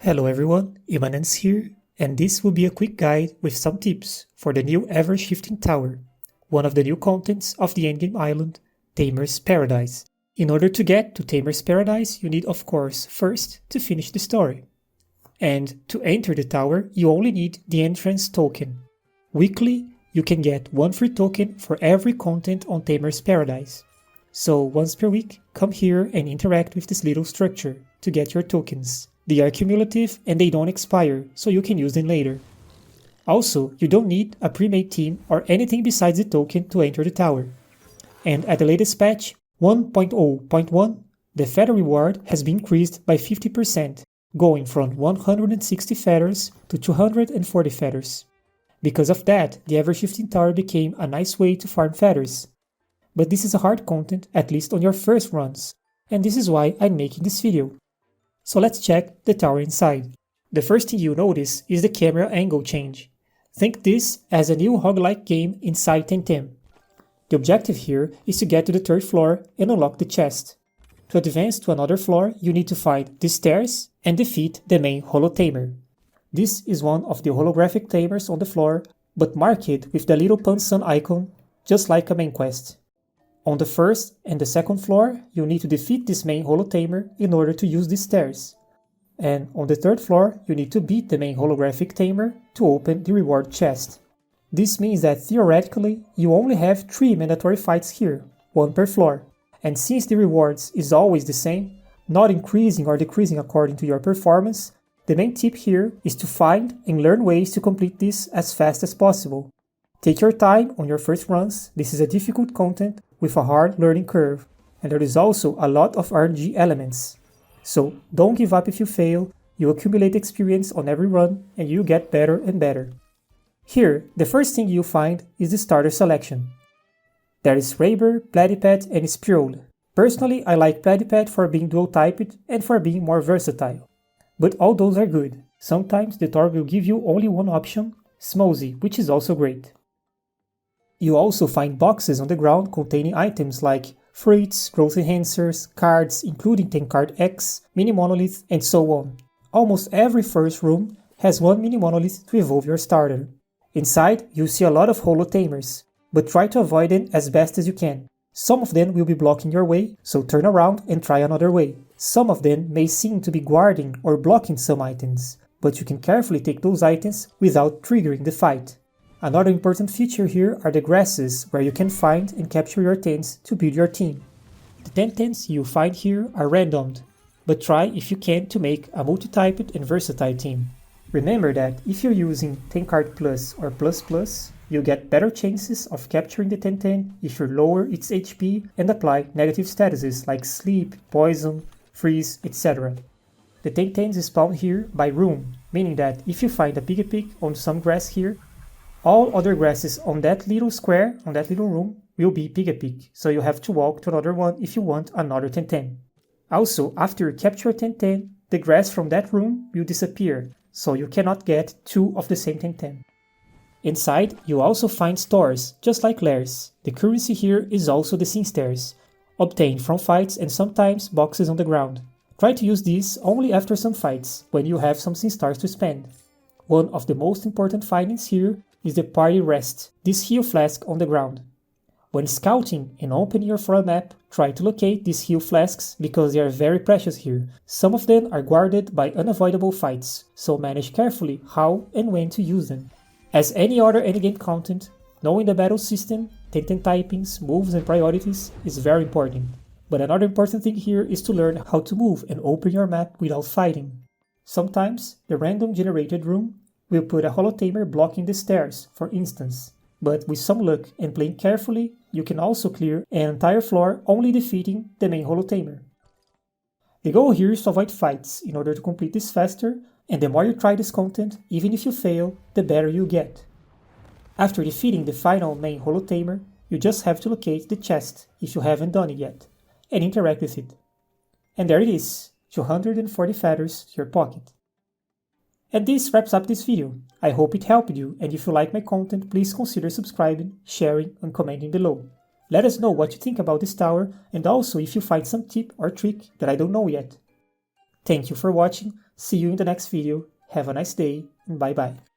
Hello everyone, Immanence here, and this will be a quick guide with some tips for the new Evershifting Tower, one of the new contents of the endgame island, Tamer's Paradise. In order to get to Tamer's Paradise, you need of course first to finish the story. And to enter the tower, you only need the entrance token. Weekly, you can get one free token for every content on Tamer's Paradise. So once per week, come here and interact with this little structure to get your tokens. They are cumulative and they don't expire, so you can use them later. Also, you don't need a pre-made team or anything besides the token to enter the tower. And at the latest patch, 1.0.1, the feather reward has been increased by 50%, going from 160 feathers to 240 feathers. Because of that, the Evershifting Tower became a nice way to farm feathers. But this is a hard content, at least on your first runs, and this is why I'm making this video. So let's check the tower inside. The first thing you notice is the camera angle change. Think this as a new roguelike game inside Temtem. The objective here is to get to the third floor and unlock the chest. To advance to another floor, you need to find the stairs and defeat the main Holo Tamer. This is one of the holographic tamers on the floor, but marked with the little pan sun icon, just like a main quest. On the first and the second floor, you need to defeat this main Holo Tamer in order to use these stairs. And on the third floor, you need to beat the main holographic tamer to open the reward chest. This means that theoretically, you only have 3 mandatory fights here, 1 per floor. And since the rewards is always the same, not increasing or decreasing according to your performance, the main tip here is to find and learn ways to complete this as fast as possible. Take your time on your first runs. This is a difficult content with a hard learning curve, and there is also a lot of RNG elements. So don't give up if you fail, you accumulate experience on every run and you get better and better. Here, the first thing you'll find is the starter selection. There is Raber, Platypet and Spirule. Personally, I like Platypet for being dual-typed and for being more versatile. But all those are good. Sometimes the tower will give you only one option, Smosey, which is also great. You also find boxes on the ground containing items like fruits, growth enhancers, cards including 10 card X, mini monoliths, and so on. Almost every first room has one mini monolith to evolve your starter. Inside, you'll see a lot of Holo Tamers, but try to avoid them as best as you can. Some of them will be blocking your way, so turn around and try another way. Some of them may seem to be guarding or blocking some items, but you can carefully take those items without triggering the fight. Another important feature here are the grasses, where you can find and capture your tents to build your team. The tents you find here are randomed, but try if you can to make a multi-typed and versatile team. Remember that if you're using 10 card plus or plus, you'll get better chances of capturing the Temtem if you lower its HP and apply negative statuses like sleep, poison, freeze, etc. The Temtems spawn here by room, meaning that if you find a pig on some grass here, all other grasses on that little square, on that little room, will be pig, so you have to walk to another one if you want another Temtem. Also, after you capture a Temtem, the grass from that room will disappear, so you cannot get 2 of the same Temtem. Inside, you also find stores, just like lairs. The currency here is also the sin stairs, obtained from fights and sometimes boxes on the ground. Try to use these only after some fights, when you have some sin stars to spend. One of the most important findings here is the party rest, this heal flask on the ground. When scouting and opening your floor map, try to locate these heal flasks because they are very precious here. Some of them are guarded by unavoidable fights, so manage carefully how and when to use them. As any other endgame content, knowing the battle system, Temtem typings, moves and priorities is very important. But another important thing here is to learn how to move and open your map without fighting. Sometimes the random generated room will put a Holo Tamer blocking the stairs, for instance. But with some luck and playing carefully, you can also clear an entire floor only defeating the main Holo Tamer. The goal here is to avoid fights in order to complete this faster, and the more you try this content, even if you fail, the better you get. After defeating the final main Holo Tamer, you just have to locate the chest if you haven't done it yet, and interact with it. And there it is, 240 feathers to your pocket. And this wraps up this video. I hope it helped you, and if you like my content, please consider subscribing, sharing and commenting below. Let us know what you think about this tower, and also if you find some tip or trick that I don't know yet. Thank you for watching, see you in the next video, have a nice day, and bye bye.